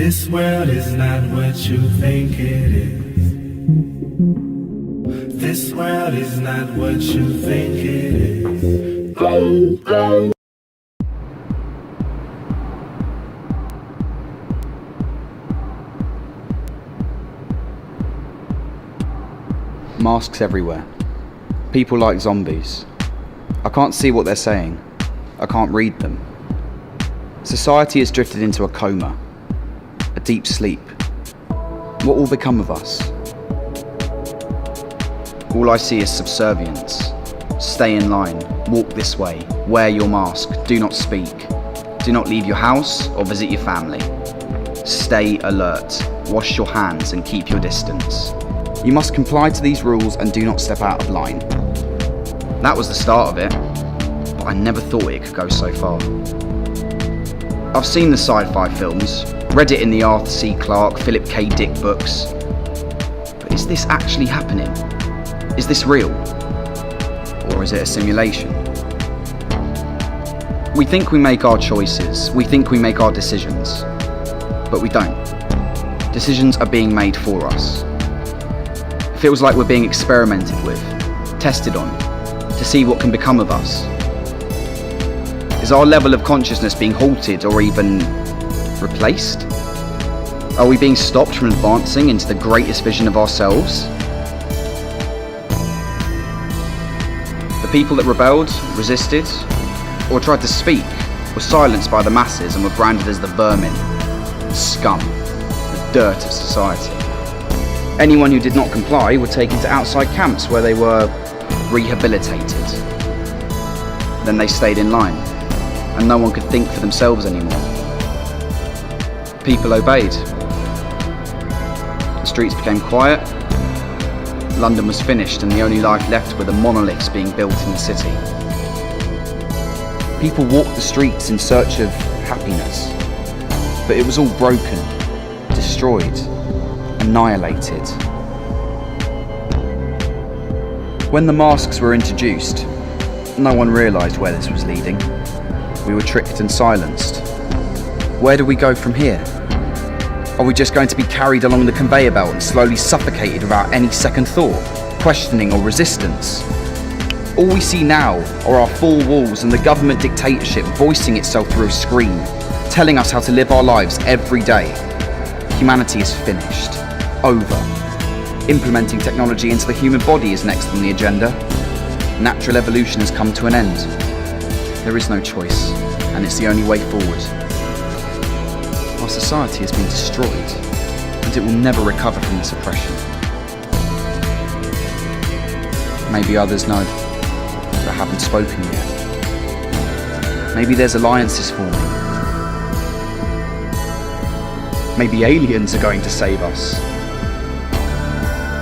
This world is not what you think it is. This world is not what you think it is. Go, go. Masks everywhere. People like zombies. I can't see what they're saying. I can't read them. Society has drifted into a coma, a deep sleep. What will become of us? All I see is subservience. Stay in line, walk this way, wear your mask, do not speak. Do not leave your house or visit your family. Stay alert, wash your hands and keep your distance. You must comply to these rules and do not step out of line. That was the start of it, but I never thought it could go so far. I've seen the sci-fi films, read it in the Arthur C. Clarke, Philip K. Dick books, but is this actually happening? Is this real? Or is it a simulation? We think we make our choices, we think we make our decisions, but we don't. Decisions are being made for us. It feels like we're being experimented with, tested on, to see what can become of us. Is our level of consciousness being halted or even replaced? Are we being stopped from advancing into the greatest vision of ourselves? The people that rebelled, resisted, or tried to speak were silenced by the masses and were branded as the vermin, the scum, the dirt of society. Anyone who did not comply were taken to outside camps where they were rehabilitated. Then they stayed in line, and no one could think for themselves anymore. People obeyed. The streets became quiet. London was finished, and the only life left were the monoliths being built in the city. People walked the streets in search of happiness, but it was all broken, destroyed, annihilated. When the masks were introduced, no one realised where this was leading. We were tricked and silenced. Where do we go from here? Are we just going to be carried along the conveyor belt and slowly suffocated without any second thought, questioning or resistance? All we see now are our four walls and the government dictatorship voicing itself through a screen, telling us how to live our lives every day. Humanity is finished. Over. Implementing technology into the human body is next on the agenda. Natural evolution has come to an end. There is no choice, and it's the only way forward. Our society has been destroyed, and it will never recover from this oppression. Maybe others know, but haven't spoken yet. Maybe there's alliances forming. Maybe aliens are going to save us.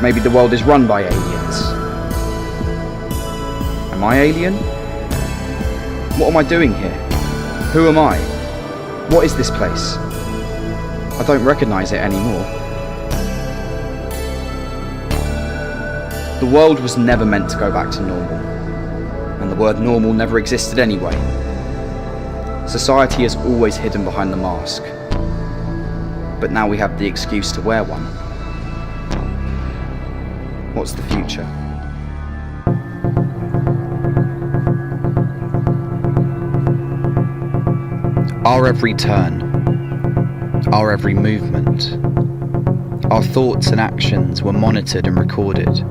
Maybe the world is run by aliens. Am I alien? What am I doing here? Who am I? What is this place? I don't recognise it anymore. The world was never meant to go back to normal, and the word normal never existed anyway. Society is always hidden behind the mask, but now we have the excuse to wear one. What's the future? Our every turn, our every movement, our thoughts and actions were monitored and recorded.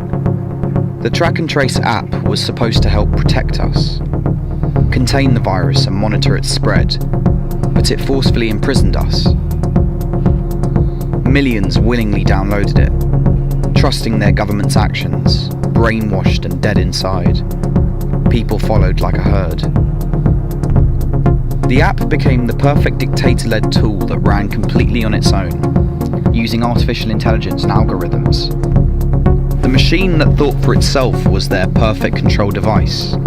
The Track and Trace app was supposed to help protect us, contain the virus and monitor its spread, but it forcefully imprisoned us. Millions willingly downloaded it, trusting their government's actions, brainwashed and dead inside. People followed like a herd. The app became the perfect dictator-led tool that ran completely on its own, using artificial intelligence and algorithms. The machine that thought for itself was their perfect control device.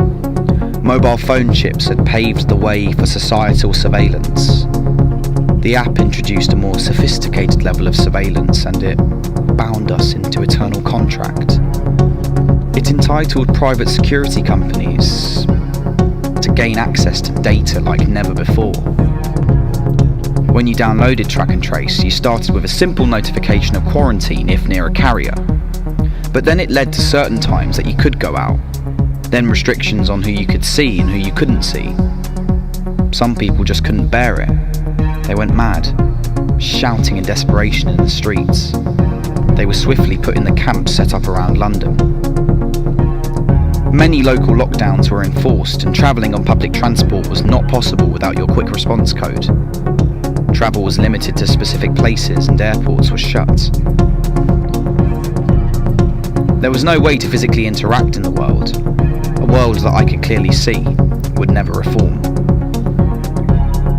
Mobile phone chips had paved the way for societal surveillance. The app introduced a more sophisticated level of surveillance, and it bound us into eternal contract. It entitled private security companies to gain access to data like never before. When you downloaded Track and Trace, you started with a simple notification of quarantine if near a carrier. But then it led to certain times that you could go out, then restrictions on who you could see and who you couldn't see. Some people just couldn't bear it. They went mad, shouting in desperation in the streets. They were swiftly put in the camps set up around London. Many local lockdowns were enforced, and travelling on public transport was not possible without your quick response code. Travel was limited to specific places and airports were shut. There was no way to physically interact in the world, a world that I could clearly see would never reform.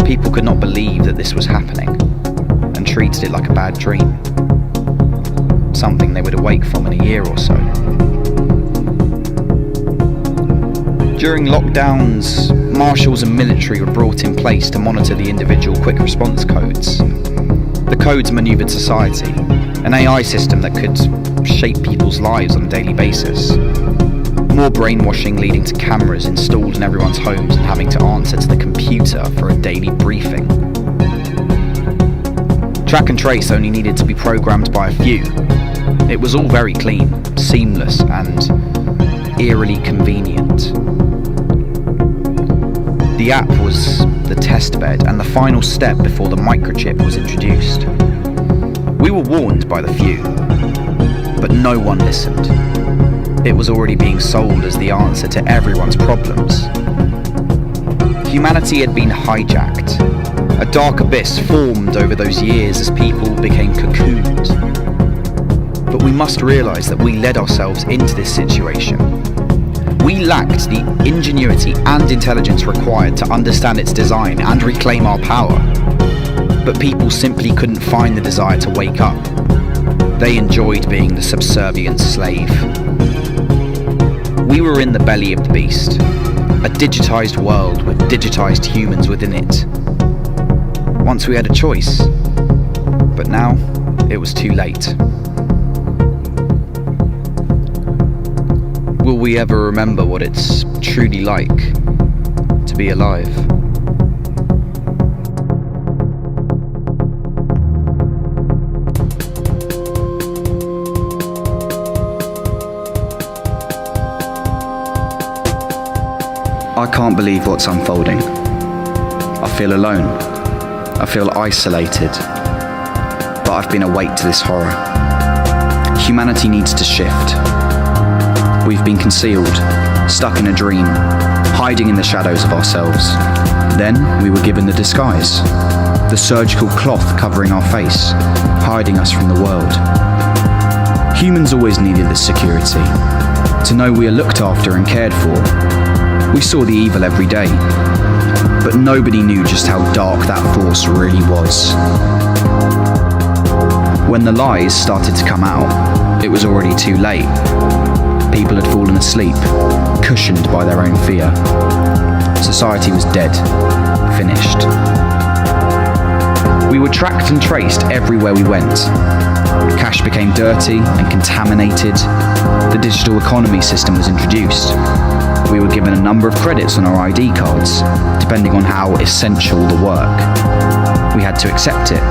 People could not believe that this was happening and treated it like a bad dream, something they would awake from in a year or so. During lockdowns, marshals and military were brought in place to monitor the individual quick response codes. The codes manoeuvred society, an AI system that could shape people's lives on a daily basis. More brainwashing leading to cameras installed in everyone's homes and having to answer to the computer for a daily briefing. Track and Trace only needed to be programmed by a few. It was all very clean, seamless, and eerily convenient. The app was the testbed and the final step before the microchip was introduced. We were warned by the few, but no one listened. It was already being sold as the answer to everyone's problems. Humanity had been hijacked. A dark abyss formed over those years as people became cocooned. But we must realise that we led ourselves into this situation. We lacked the ingenuity and intelligence required to understand its design and reclaim our power. But people simply couldn't find the desire to wake up. They enjoyed being the subservient slave. We were in the belly of the beast, a digitised world with digitised humans within it. Once we had a choice, but now it was too late. Will we ever remember what it's truly like to be alive? I can't believe what's unfolding. I feel alone. I feel isolated. But I've been awake to this horror. Humanity needs to shift. We've been concealed, stuck in a dream, hiding in the shadows of ourselves. Then we were given the disguise, the surgical cloth covering our face, hiding us from the world. Humans always needed this security, to know we are looked after and cared for. We saw the evil every day, but nobody knew just how dark that force really was. When the lies started to come out, it was already too late. People had fallen asleep, cushioned by their own fear. Society was dead, finished. We were tracked and traced everywhere we went. Cash became dirty and contaminated. The digital economy system was introduced. We were given a number of credits on our ID cards, depending on how essential the work. We had to accept it.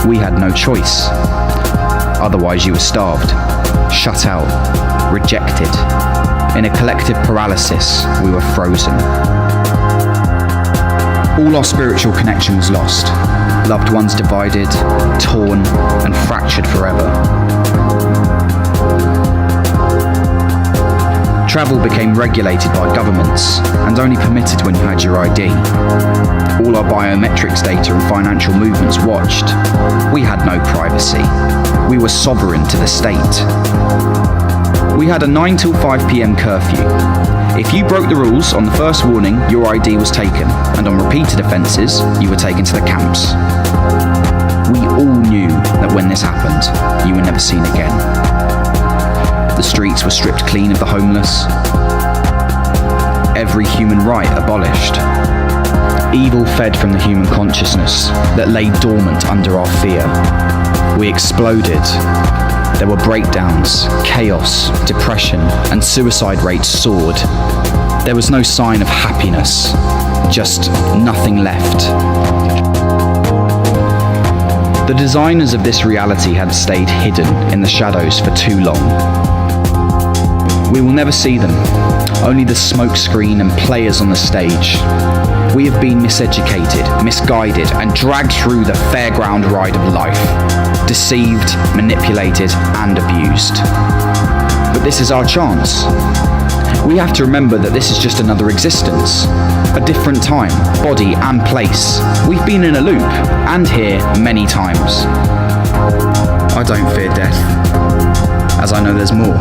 We had no choice. Otherwise you were starved, shut out, rejected. In a collective paralysis, we were frozen. All our spiritual connection was lost. Loved ones divided, torn, and fractured forever. Travel became regulated by governments and only permitted when you had your ID. All our biometrics data and financial movements watched. We had no privacy. We were sovereign to the state. We had a 9 till 5 p.m. curfew. If you broke the rules on the first warning, your ID was taken, and on repeated offences, you were taken to the camps. We all knew that when this happened, you were never seen again. The streets were stripped clean of the homeless. Every human right abolished. Evil fed from the human consciousness that lay dormant under our fear. We exploded. There were breakdowns, chaos, depression, and suicide rates soared. There was no sign of happiness, just nothing left. The designers of this reality had stayed hidden in the shadows for too long. We will never see them, only the smokescreen and players on the stage. We have been miseducated, misguided, and dragged through the fairground ride of life, deceived, manipulated, and abused. But this is our chance. We have to remember that this is just another existence, a different time, body, and place. We've been in a loop, and here many times. I don't fear death, as I know there's more.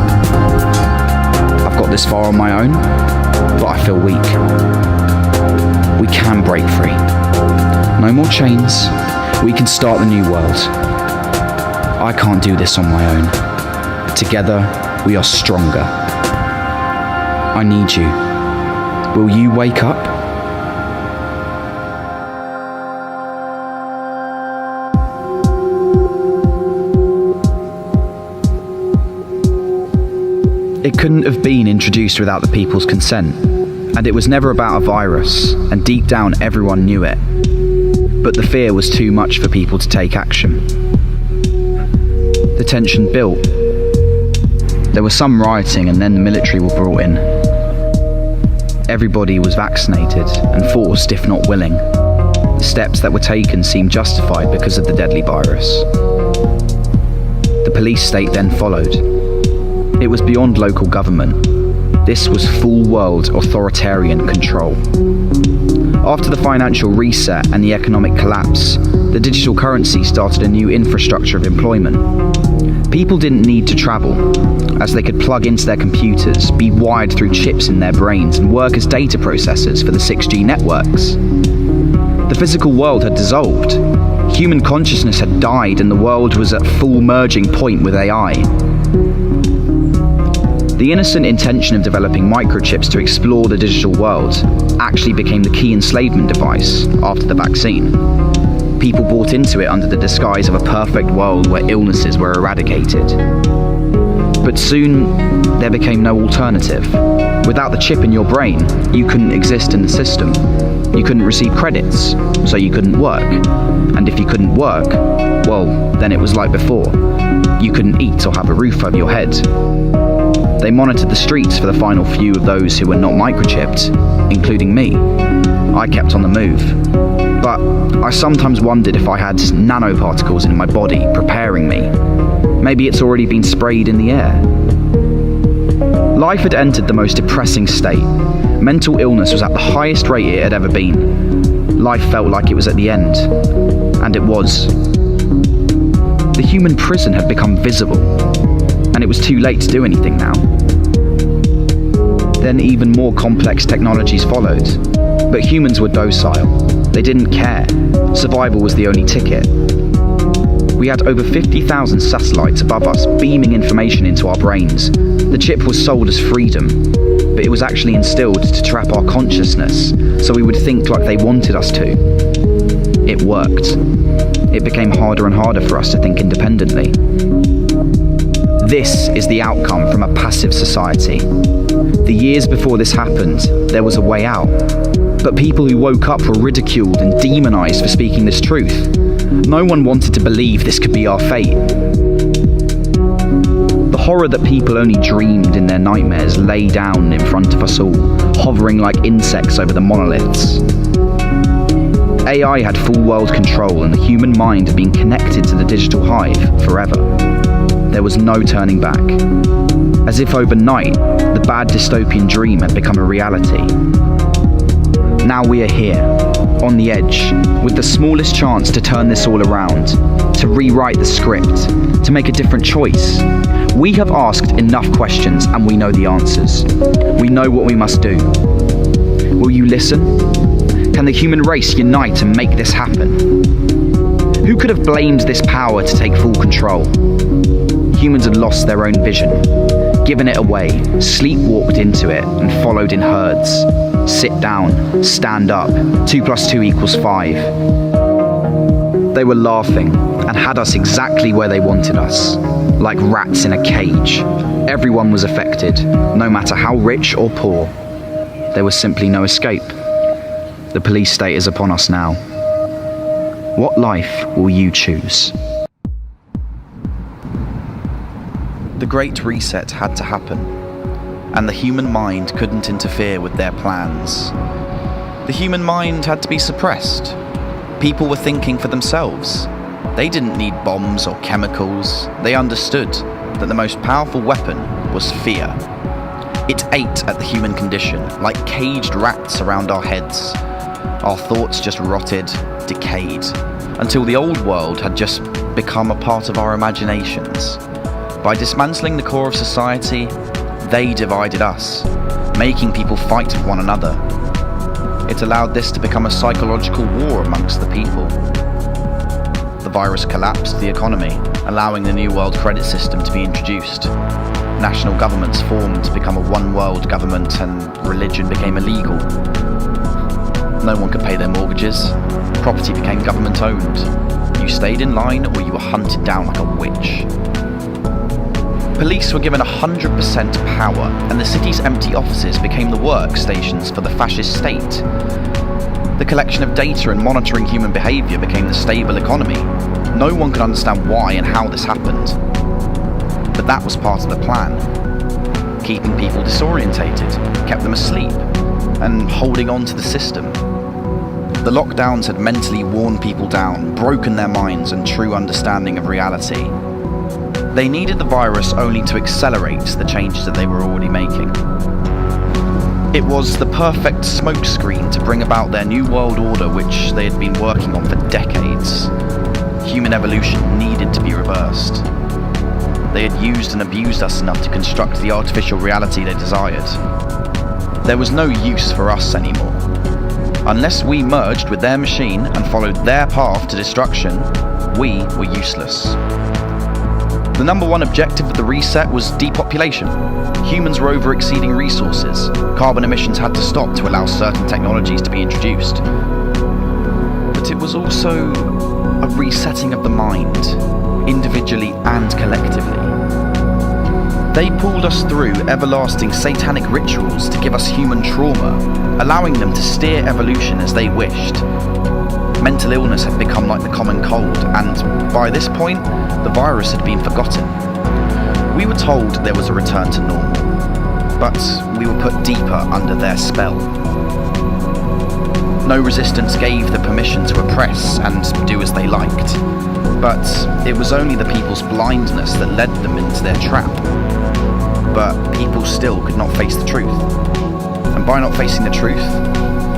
I've got this far on my own, but I feel weak. We can break free. No more chains. We can start the new world. I can't do this on my own. Together, we are stronger. I need you. Will you wake up? It couldn't have been introduced without the people's consent, and it was never about a virus, and deep down everyone knew it. But the fear was too much for people to take action. The tension built. There was some rioting, and then the military were brought in. Everybody was vaccinated and forced, if not willing. The steps that were taken seemed justified because of the deadly virus. The police state then followed. It was beyond local government. This was full world authoritarian control. After the financial reset and the economic collapse, the digital currency started a new infrastructure of employment. People didn't need to travel, as they could plug into their computers, be wired through chips in their brains, and work as data processors for the 6G networks. The physical world had dissolved. Human consciousness had died, and the world was at full merging point with AI. The innocent intention of developing microchips to explore the digital world actually became the key enslavement device after the vaccine. People bought into it under the disguise of a perfect world where illnesses were eradicated. But soon, there became no alternative. Without the chip in your brain, you couldn't exist in the system. You couldn't receive credits, so you couldn't work. And if you couldn't work, well, then it was like before. You couldn't eat or have a roof over your head. They monitored the streets for the final few of those who were not microchipped, including me. I kept on the move. But I sometimes wondered if I had nanoparticles in my body preparing me. Maybe it's already been sprayed in the air. Life had entered the most depressing state. Mental illness was at the highest rate it had ever been. Life felt like it was at the end. And it was. The human prison had become visible. And it was too late to do anything now. Then even more complex technologies followed. But humans were docile. They didn't care. Survival was the only ticket. We had over 50,000 satellites above us beaming information into our brains. The chip was sold as freedom, but it was actually instilled to trap our consciousness, so we would think like they wanted us to. It worked. It became harder and harder for us to think independently. This is the outcome from a passive society. The years before this happened, there was a way out. But people who woke up were ridiculed and demonized for speaking this truth. No one wanted to believe this could be our fate. The horror that people only dreamed in their nightmares lay down in front of us all, hovering like insects over the monoliths. AI had full world control, and the human mind had been connected to the digital hive forever. There was no turning back. As if overnight, the bad dystopian dream had become a reality. Now we are here, on the edge, with the smallest chance to turn this all around, to rewrite the script, to make a different choice. We have asked enough questions and we know the answers. We know what we must do. Will you listen? Can the human race unite and make this happen? Who could have blamed this power to take full control? Humans had lost their own vision, given it away, sleepwalked into it, and followed in herds. Sit down, stand up, 2 + 2 = 5. They were laughing and had us exactly where they wanted us, like rats in a cage. Everyone was affected, no matter how rich or poor. There was simply no escape. The police state is upon us now. What life will you choose? The Great Reset had to happen, and the human mind couldn't interfere with their plans. The human mind had to be suppressed. People were thinking for themselves. They didn't need bombs or chemicals. They understood that the most powerful weapon was fear. It ate at the human condition, like caged rats around our heads. Our thoughts just rotted, decayed, until the old world had just become a part of our imaginations. By dismantling the core of society, they divided us, making people fight with one another. It allowed this to become a psychological war amongst the people. The virus collapsed the economy, allowing the New World Credit System to be introduced. National governments formed to become a one-world government, and religion became illegal. No one could pay their mortgages. Property became government-owned. You stayed in line or you were hunted down like a witch. Police were given 100% power, and the city's empty offices became the workstations for the fascist state. The collection of data and monitoring human behaviour became the stable economy. No one could understand why and how this happened. But that was part of the plan. Keeping people disorientated, kept them asleep, and holding on to the system. The lockdowns had mentally worn people down, broken their minds and true understanding of reality. They needed the virus only to accelerate the changes that they were already making. It was the perfect smokescreen to bring about their new world order, which they had been working on for decades. Human evolution needed to be reversed. They had used and abused us enough to construct the artificial reality they desired. There was no use for us anymore. Unless we merged with their machine and followed their path to destruction, we were useless. The number one objective of the reset was depopulation. Humans were over-exceeding resources. Carbon emissions had to stop to allow certain technologies to be introduced. But it was also a resetting of the mind, individually and collectively. They pulled us through everlasting satanic rituals to give us human trauma, allowing them to steer evolution as they wished. Mental illness had become like the common cold, and by this point, the virus had been forgotten. We were told there was a return to normal, but we were put deeper under their spell. No resistance gave the permission to oppress and do as they liked, but it was only the people's blindness that led them into their trap. But people still could not face the truth, and by not facing the truth,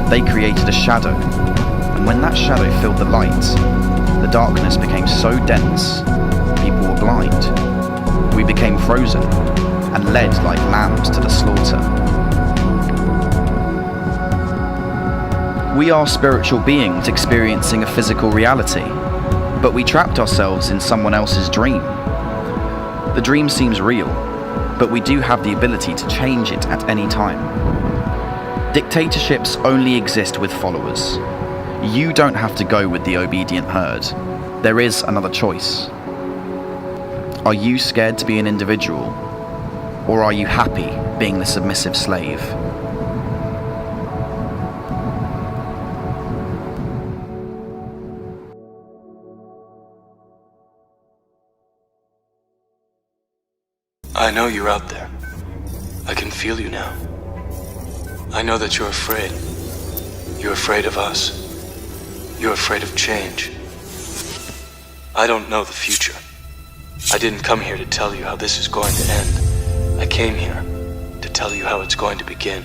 they created a shadow. And when that shadow filled the light, the darkness became so dense, people were blind. We became frozen and led like lambs to the slaughter. We are spiritual beings experiencing a physical reality, but we trapped ourselves in someone else's dream. The dream seems real, but we do have the ability to change it at any time. Dictatorships only exist with followers. You don't have to go with the obedient herd. There is another choice. Are you scared to be an individual, or are you happy being the submissive slave? I know you're out there. I can feel you now. I know that you're afraid. You're afraid of us. You're afraid of change. I don't know the future. I didn't come here to tell you how this is going to end. I came here to tell you how it's going to begin.